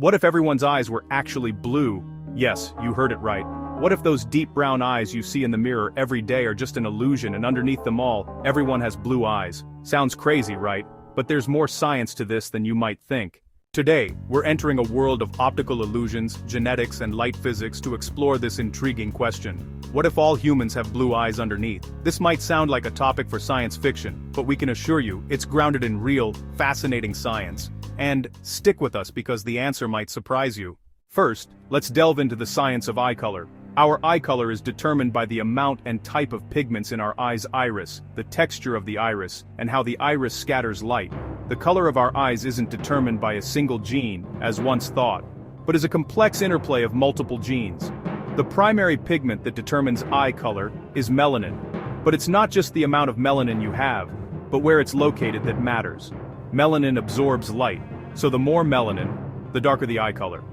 What if everyone's eyes were actually blue? Yes, you heard it right. What if those deep brown eyes you see in the mirror every day are just an illusion and underneath them all, everyone has blue eyes? Sounds crazy, right? But there's more science to this than you might think. Today, we're entering a world of optical illusions, genetics, and light physics to explore this intriguing question. What if all humans have blue eyes underneath? This might sound like a topic for science fiction, but we can assure you, it's grounded in real, fascinating science. And stick with us because the answer might surprise you. First, let's delve into the science of eye color. Our eye color is determined by the amount and type of pigments in our eye's iris, the texture of the iris, and how the iris scatters light. The color of our eyes isn't determined by a single gene, as once thought, but is a complex interplay of multiple genes. The primary pigment that determines eye color is melanin. But it's not just the amount of melanin you have, but where it's located that matters. Melanin absorbs light, so the more melanin, the darker the eye color.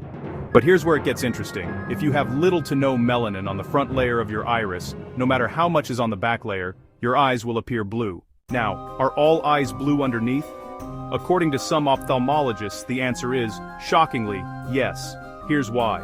But here's where it gets interesting. If you have little to no melanin on the front layer of your iris, no matter how much is on the back layer, your eyes will appear blue. Now, are all eyes blue underneath? According to some ophthalmologists, the answer is, shockingly, yes. Here's why.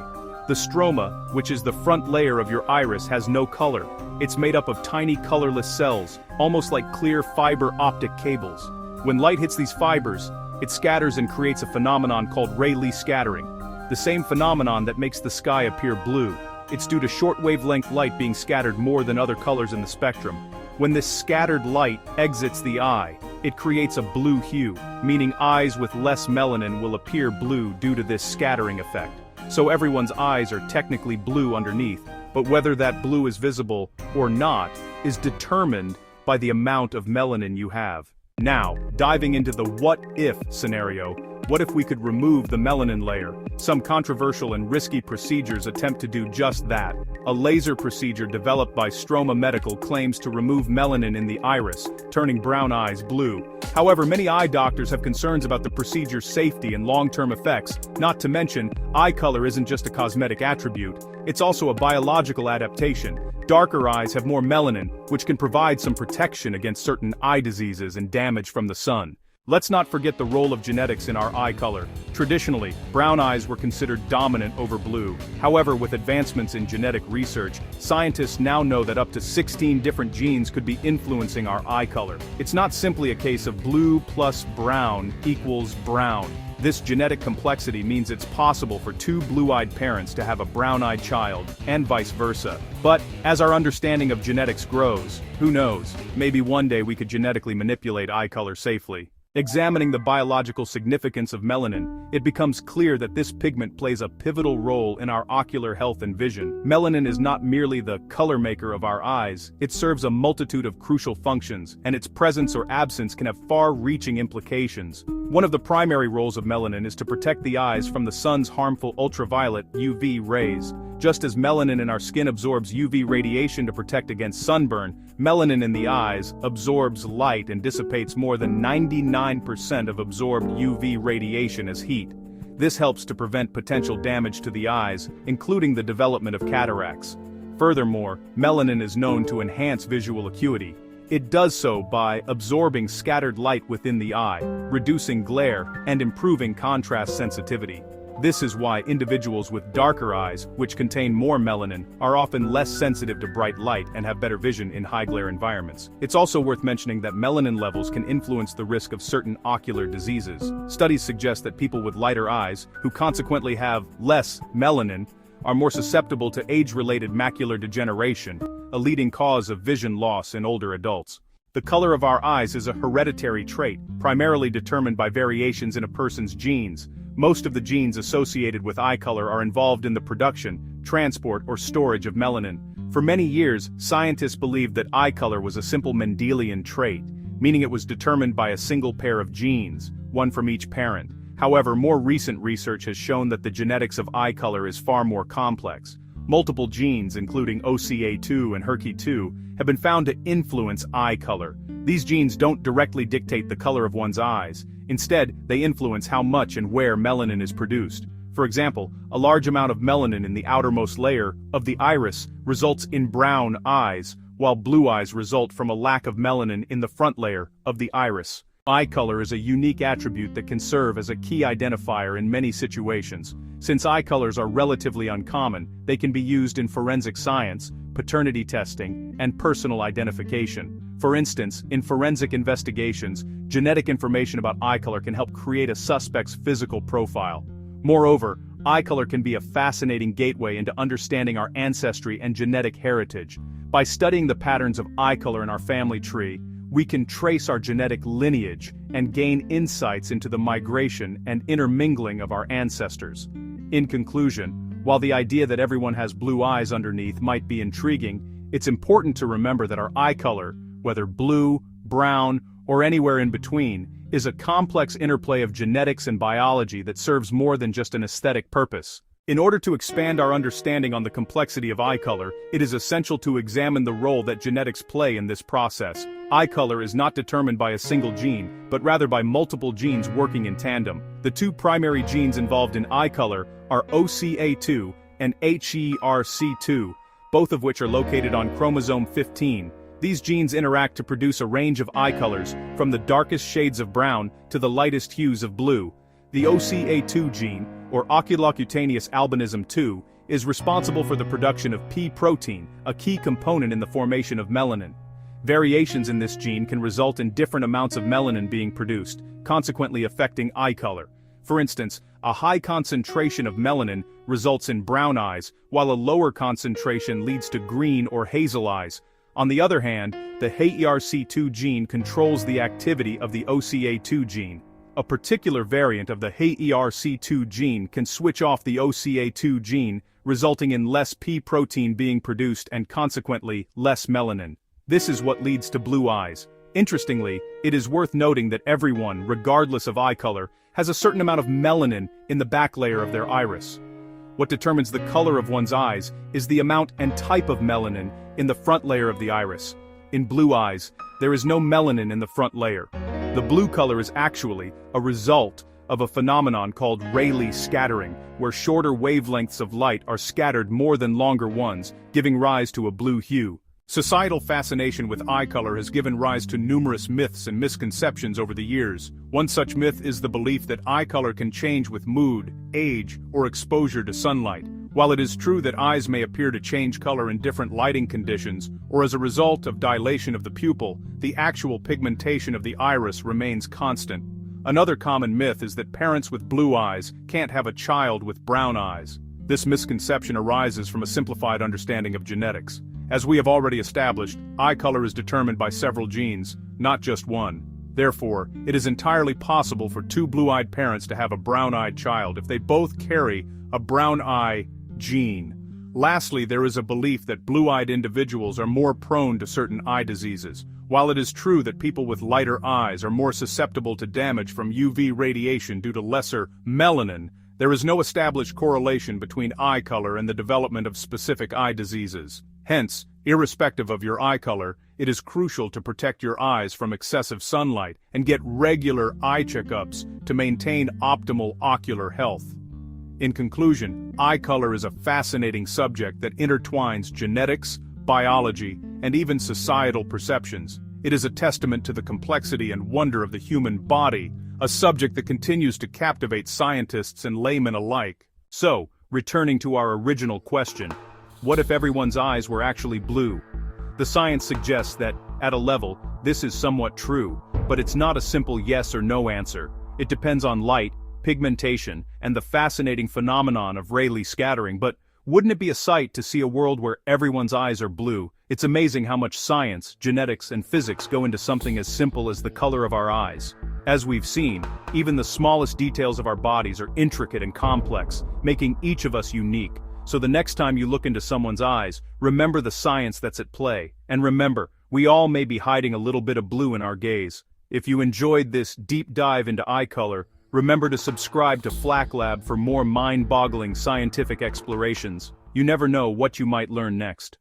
The stroma, which is the front layer of your iris, has no color. It's made up of tiny colorless cells, almost like clear fiber optic cables. When light hits these fibers, it scatters and creates a phenomenon called Rayleigh scattering. The same phenomenon that makes the sky appear blue. It's due to short wavelength light being scattered more than other colors in the spectrum. When this scattered light exits the eye, it creates a blue hue, meaning eyes with less melanin will appear blue due to this scattering effect. So everyone's eyes are technically blue underneath, but whether that blue is visible or not is determined by the amount of melanin you have. Now, diving into the what-if scenario. What if we could remove the melanin layer? Some controversial and risky procedures attempt to do just that. A laser procedure developed by Stroma Medical claims to remove melanin in the iris, turning brown eyes blue. However, many eye doctors have concerns about the procedure's safety and long-term effects. Not to mention, eye color isn't just a cosmetic attribute, it's also a biological adaptation. Darker eyes have more melanin, which can provide some protection against certain eye diseases and damage from the sun. Let's not forget the role of genetics in our eye color. Traditionally, brown eyes were considered dominant over blue. However, with advancements in genetic research, scientists now know that up to 16 different genes could be influencing our eye color. It's not simply a case of blue plus brown equals brown. This genetic complexity means it's possible for two blue-eyed parents to have a brown-eyed child, and vice versa. But, as our understanding of genetics grows, who knows, maybe one day we could genetically manipulate eye color safely. Examining the biological significance of melanin, it becomes clear that this pigment plays a pivotal role in our ocular health and vision. Melanin is not merely the color maker of our eyes, it serves a multitude of crucial functions, and its presence or absence can have far-reaching implications. One of the primary roles of melanin is to protect the eyes from the sun's harmful ultraviolet UV rays. Just as melanin in our skin absorbs UV radiation to protect against sunburn, melanin in the eyes absorbs light and dissipates more than 99% of absorbed UV radiation as heat. This helps to prevent potential damage to the eyes, including the development of cataracts. Furthermore, melanin is known to enhance visual acuity. It does so by absorbing scattered light within the eye, reducing glare, and improving contrast sensitivity. This is why individuals with darker eyes, which contain more melanin, are often less sensitive to bright light and have better vision in high-glare environments. It's also worth mentioning that melanin levels can influence the risk of certain ocular diseases. Studies suggest that people with lighter eyes, who consequently have less melanin, are more susceptible to age-related macular degeneration, a leading cause of vision loss in older adults. The color of our eyes is a hereditary trait, primarily determined by variations in a person's genes. Most of the genes associated with eye color are involved in the production, transport, or storage of melanin. For many years, scientists believed that eye color was a simple Mendelian trait, meaning it was determined by a single pair of genes, one from each parent. However, more recent research has shown that the genetics of eye color is far more complex. Multiple genes, including OCA2 and HERK2, have been found to influence eye color. These genes don't directly dictate the color of one's eyes. Instead, they influence how much and where melanin is produced. For example, a large amount of melanin in the outermost layer of the iris results in brown eyes, while blue eyes result from a lack of melanin in the front layer of the iris. Eye color is a unique attribute that can serve as a key identifier in many situations. Since eye colors are relatively uncommon, they can be used in forensic science, paternity testing, and personal identification. For instance, in forensic investigations, genetic information about eye color can help create a suspect's physical profile. Moreover, eye color can be a fascinating gateway into understanding our ancestry and genetic heritage. By studying the patterns of eye color in our family tree, we can trace our genetic lineage and gain insights into the migration and intermingling of our ancestors. In conclusion, while the idea that everyone has blue eyes underneath might be intriguing, it's important to remember that our eye color, whether blue, brown, or anywhere in between, is a complex interplay of genetics and biology that serves more than just an aesthetic purpose. In order to expand our understanding on the complexity of eye color, it is essential to examine the role that genetics play in this process. Eye color is not determined by a single gene, but rather by multiple genes working in tandem. The two primary genes involved in eye color are OCA2 and HERC2, both of which are located on chromosome 15. These genes interact to produce a range of eye colors, from the darkest shades of brown to the lightest hues of blue. The OCA2 gene, or oculocutaneous albinism 2, is responsible for the production of P protein, a key component in the formation of melanin. Variations in this gene can result in different amounts of melanin being produced, consequently affecting eye color. For instance, a high concentration of melanin results in brown eyes, while a lower concentration leads to green or hazel eyes. On the other hand, the HERC2 gene controls the activity of the OCA2 gene. A particular variant of the HERC2 gene can switch off the OCA2 gene, resulting in less P protein being produced and consequently less melanin. This is what leads to blue eyes. Interestingly, it is worth noting that everyone, regardless of eye color, has a certain amount of melanin in the back layer of their iris. What determines the color of one's eyes is the amount and type of melanin in the front layer of the iris. In blue eyes, there is no melanin in the front layer. The blue color is actually a result of a phenomenon called Rayleigh scattering, where shorter wavelengths of light are scattered more than longer ones, giving rise to a blue hue. Societal fascination with eye color has given rise to numerous myths and misconceptions over the years. One such myth is the belief that eye color can change with mood, age, or exposure to sunlight. While it is true that eyes may appear to change color in different lighting conditions, or as a result of dilation of the pupil, the actual pigmentation of the iris remains constant. Another common myth is that parents with blue eyes can't have a child with brown eyes. This misconception arises from a simplified understanding of genetics. As we have already established, eye color is determined by several genes, not just one. Therefore, it is entirely possible for two blue-eyed parents to have a brown-eyed child if they both carry a brown eye gene. Lastly, there is a belief that blue-eyed individuals are more prone to certain eye diseases. While it is true that people with lighter eyes are more susceptible to damage from UV radiation due to lesser melanin, there is no established correlation between eye color and the development of specific eye diseases. Hence, irrespective of your eye color, it is crucial to protect your eyes from excessive sunlight and get regular eye checkups to maintain optimal ocular health. In conclusion, eye color is a fascinating subject that intertwines genetics, biology, and even societal perceptions. It is a testament to the complexity and wonder of the human body, a subject that continues to captivate scientists and laymen alike. So, returning to our original question, what if everyone's eyes were actually blue? The science suggests that, at a level, this is somewhat true, but it's not a simple yes or no answer. It depends on light, pigmentation, and the fascinating phenomenon of Rayleigh scattering. But wouldn't it be a sight to see a world where everyone's eyes are blue? It's amazing how much science, genetics, and physics go into something as simple as the color of our eyes. As we've seen, even the smallest details of our bodies are intricate and complex, making each of us unique. So the next time you look into someone's eyes, remember the science that's at play. And remember, we all may be hiding a little bit of blue in our gaze. If you enjoyed this deep dive into eye color, remember to subscribe to FlakLab for more mind-boggling scientific explorations. You never know what you might learn next.